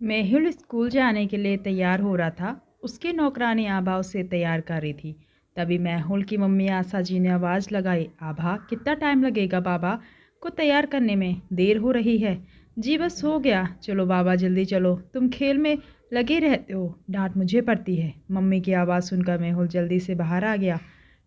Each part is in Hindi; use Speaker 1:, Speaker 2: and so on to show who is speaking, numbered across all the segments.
Speaker 1: मेहुल स्कूल जाने के लिए तैयार हो रहा था। उसकी नौकरानी आभा उसे तैयार कर रही थी। तभी मेहुल की मम्मी आशा जी ने आवाज़ लगाई, आभा कितना टाइम लगेगा बाबा को तैयार करने में, देर हो रही है। जी बस हो गया, चलो बाबा जल्दी चलो, तुम खेल में लगे रहते हो, डांट मुझे पड़ती है। मम्मी की आवाज़ सुनकर मेहुल जल्दी से बाहर आ गया।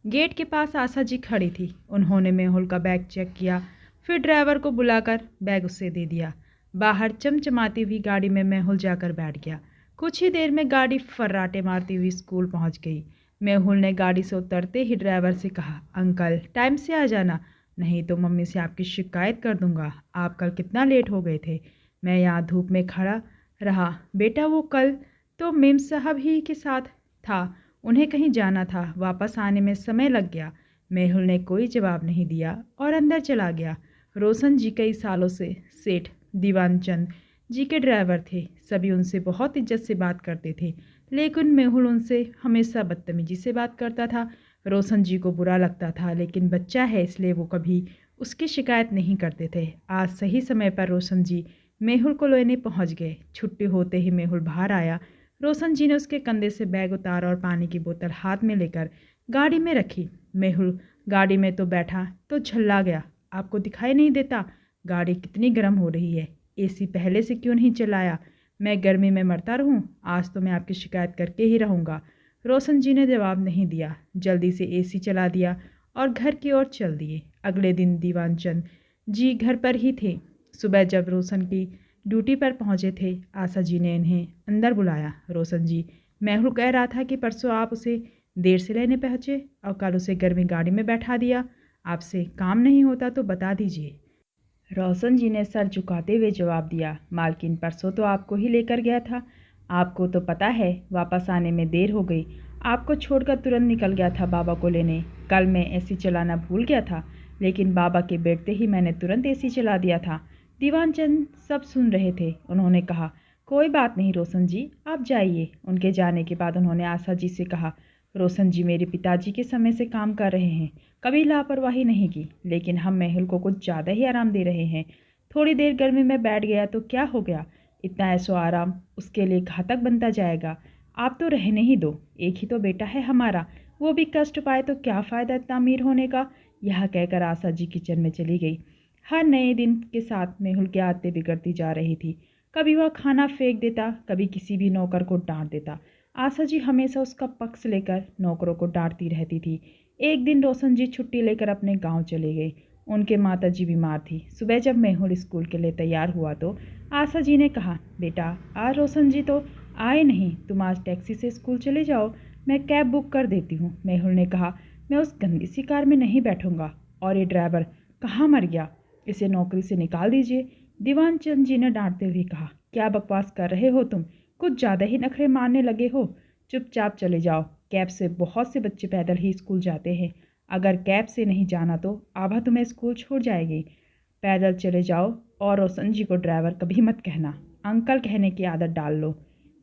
Speaker 1: गेट के पास आशा जी खड़ी थी। उन्होंने मेहुल का बैग चेक किया, फिर ड्राइवर को बुलाकर बैग उसे दे दिया। बाहर चमचमाती हुई गाड़ी में मेहुल जाकर बैठ गया। कुछ ही देर में गाड़ी फर्राटे मारती हुई स्कूल पहुंच गई। मेहुल ने गाड़ी से उतरते ही ड्राइवर से कहा, अंकल टाइम से आ जाना, नहीं तो मम्मी से आपकी शिकायत कर दूंगा। आप कल कितना लेट हो गए थे, मैं यहाँ धूप में खड़ा रहा। बेटा वो कल तो मेम साहब ही के साथ था, उन्हें कहीं जाना था, वापस आने में समय लग गया। मेहुल ने कोई जवाब नहीं दिया और अंदर चला गया। रोशन जी कई सालों से सेठ दीवान चंद जी के ड्राइवर थे। सभी उनसे बहुत इज्जत से बात करते थे, लेकिन मेहुल उनसे हमेशा बदतमीजी से बात करता था। रोशन जी को बुरा लगता था, लेकिन बच्चा है इसलिए वो कभी उसकी शिकायत नहीं करते थे। आज सही समय पर रोशन जी मेहुल को लेने पहुंच गए। छुट्टी होते ही मेहुल बाहर आया। रोशन जी ने उसके कंधे से बैग उतारा और पानी की बोतल हाथ में लेकर गाड़ी में रखी। मेहुल गाड़ी में तो बैठा तो झल्ला गया। आपको दिखाई नहीं देता गाड़ी कितनी गर्म हो रही है, एसी पहले से क्यों नहीं चलाया, मैं गर्मी में मरता रहूं, आज तो मैं आपकी शिकायत करके ही रहूँगा। रोशन जी ने जवाब नहीं दिया, जल्दी से एसी चला दिया और घर की ओर चल दिए। अगले दिन दीवान चंद जी घर पर ही थे। सुबह जब रोशन की ड्यूटी पर पहुंचे थे, आशा जी ने इन्हें अंदर बुलाया। रोशन जी, मेहुल कह रहा था कि परसों आप उसे देर से लेने पहुँचे और कल उसे गर्मी गाड़ी में बैठा दिया, आपसे काम नहीं होता तो बता दीजिए। रोशन जी ने सर झुकाते हुए जवाब दिया, मालकिन परसों तो आपको ही लेकर गया था, आपको तो पता है वापस आने में देर हो गई, आपको छोड़कर तुरंत निकल गया था बाबा को लेने। कल मैं एसी चलाना भूल गया था, लेकिन बाबा के बैठते ही मैंने तुरंत एसी चला दिया था। दीवान चंद सब सुन रहे थे। उन्होंने कहा, कोई बात नहीं रोशन जी, आप जाइए। उनके जाने के बाद उन्होंने आशा जी से कहा, रोशन जी मेरे पिताजी के समय से काम कर रहे हैं, कभी लापरवाही नहीं की, लेकिन हम मेहुल को कुछ ज़्यादा ही आराम दे रहे हैं। थोड़ी देर गर्मी में बैठ गया तो क्या हो गया, इतना ऐसो आराम उसके लिए घातक बनता जाएगा। आप तो रहने ही दो, एक ही तो बेटा है हमारा, वो भी कष्ट पाए तो क्या फ़ायदा इतना अमीर होने का। यह कहकर आशा जी किचन में चली गई। हर नए दिन के साथ मेहुल की आदतें बिगड़ती जा रही थी। कभी वह खाना फेंक देता, कभी किसी भी नौकर को डांट देता। आशा जी हमेशा उसका पक्ष लेकर नौकरों को डांटती रहती थी। एक दिन रोशन जी छुट्टी लेकर अपने गांव चले गए। उनके माताजी बीमार थी। सुबह जब मेहुल स्कूल के लिए तैयार हुआ तो आशा जी ने कहा, बेटा आज रोशन जी तो आए नहीं, तुम आज टैक्सी से स्कूल चले जाओ, मैं कैब बुक कर देती हूँ। मेहुल ने कहा, मैं उस गंदी सी कार में नहीं बैठूंगा, और ये ड्राइवर कहाँ मर गया, इसे नौकरी से निकाल दीजिए। दीवान चंद जी ने डांटते हुए कहा, क्या बकवास कर रहे हो तुम, कुछ ज़्यादा ही नखरे मारने लगे हो, चुपचाप चले जाओ। कैब से बहुत से बच्चे पैदल ही स्कूल जाते हैं, अगर कैब से नहीं जाना तो आभा तुम्हें स्कूल छोड़ जाएगी। पैदल चले जाओ, और रोशन जी को ड्राइवर कभी मत कहना, अंकल कहने की आदत डाल लो।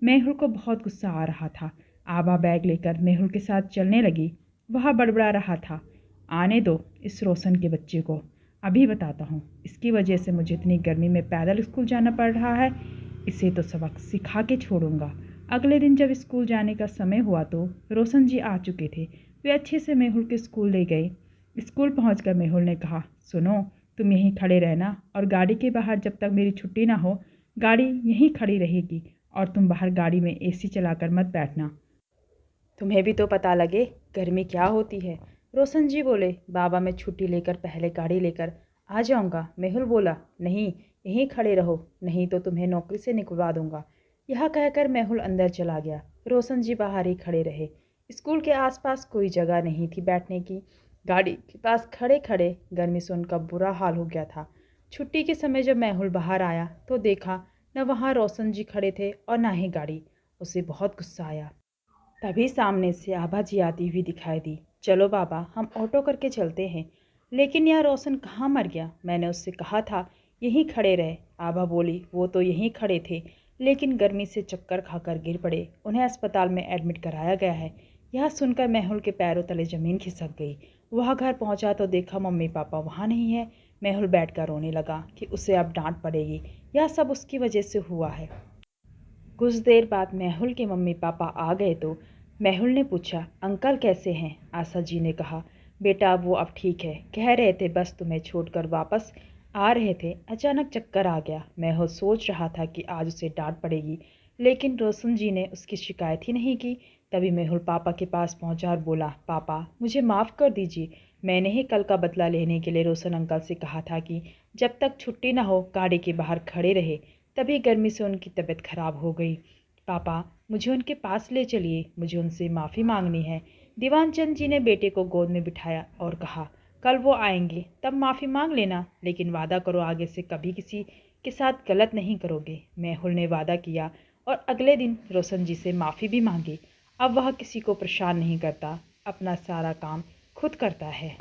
Speaker 1: मेहुल को बहुत गुस्सा आ रहा था। आभा बैग लेकर मेहुल के साथ चलने लगी। वह बड़बड़ा रहा था, आने दो इस रोशन के बच्चे को, अभी बताता हूँ, इसकी वजह से मुझे इतनी गर्मी में पैदल स्कूल जाना पड़ रहा है, इसे तो सबक सिखा के छोड़ूंगा। अगले दिन जब स्कूल जाने का समय हुआ तो रोशन जी आ चुके थे। वे अच्छे से मेहुल के स्कूल ले गए। स्कूल पहुंचकर मेहुल ने कहा, सुनो तुम यहीं खड़े रहना, और गाड़ी के बाहर जब तक मेरी छुट्टी ना हो गाड़ी यहीं खड़ी रहेगी, और तुम बाहर गाड़ी में एसी चलाकर मत बैठना, तुम्हें भी तो पता लगे गर्मी क्या होती है। रोशन जी बोले, बाबा मैं छुट्टी लेकर पहले गाड़ी लेकर आ जाऊंगा। मेहुल बोला, नहीं यहीं खड़े रहो, नहीं तो तुम्हें नौकरी से निकलवा दूंगा। यह कहकर मेहुल अंदर चला गया। रोशन जी बाहर ही खड़े रहे। स्कूल के आसपास कोई जगह नहीं थी बैठने की। गाड़ी के पास खड़े खड़े गर्मी से उनका बुरा हाल हो गया था। छुट्टी के समय जब मेहुल बाहर आया तो देखा न वहाँ रोशन जी खड़े थे और न ही गाड़ी। उसे बहुत गुस्सा आया। तभी सामने से आभा जी आती हुई दिखाई दी। चलो बाबा हम ऑटो करके चलते हैं। लेकिन यार रोशन कहाँ मर गया, मैंने उससे कहा था यहीं खड़े रहे। आभा बोली, वो तो यहीं खड़े थे, लेकिन गर्मी से चक्कर खाकर गिर पड़े, उन्हें अस्पताल में एडमिट कराया गया है। यह सुनकर मेहुल के पैरों तले ज़मीन खिसक गई। वह घर पहुंचा तो देखा मम्मी पापा वहाँ नहीं है। मेहुल बैठकर रोने लगा कि उसे अब डांट पड़ेगी, यह सब उसकी वजह से हुआ है। कुछ देर बाद मेहुल के मम्मी पापा आ गए तो मेहुल ने पूछा, अंकल कैसे हैं? आशा जी ने कहा, बेटा वो अब ठीक है, कह रहे थे बस तुम्हें छोड़कर वापस आ रहे थे, अचानक चक्कर आ गया। मेहुल सोच रहा था कि आज उसे डांट पड़ेगी, लेकिन रोशन जी ने उसकी शिकायत ही नहीं की। तभी मेहुल पापा के पास पहुंचा और बोला, पापा मुझे माफ़ कर दीजिए, मैंने ही कल का बदला लेने के लिए रोशन अंकल से कहा था कि जब तक छुट्टी ना हो गाड़ी के बाहर खड़े रहे, तभी गर्मी से उनकी तबीयत खराब हो गई। पापा मुझे उनके पास ले चलिए, मुझे उनसे माफ़ी मांगनी है। दीवान चंद जी ने बेटे को गोद में बिठाया और कहा, कल वो आएंगे तब माफ़ी मांग लेना, लेकिन वादा करो आगे से कभी किसी के साथ गलत नहीं करोगे। मेहुल ने वादा किया और अगले दिन रोशन जी से माफ़ी भी मांगी। अब वह किसी को परेशान नहीं करता, अपना सारा काम खुद करता है।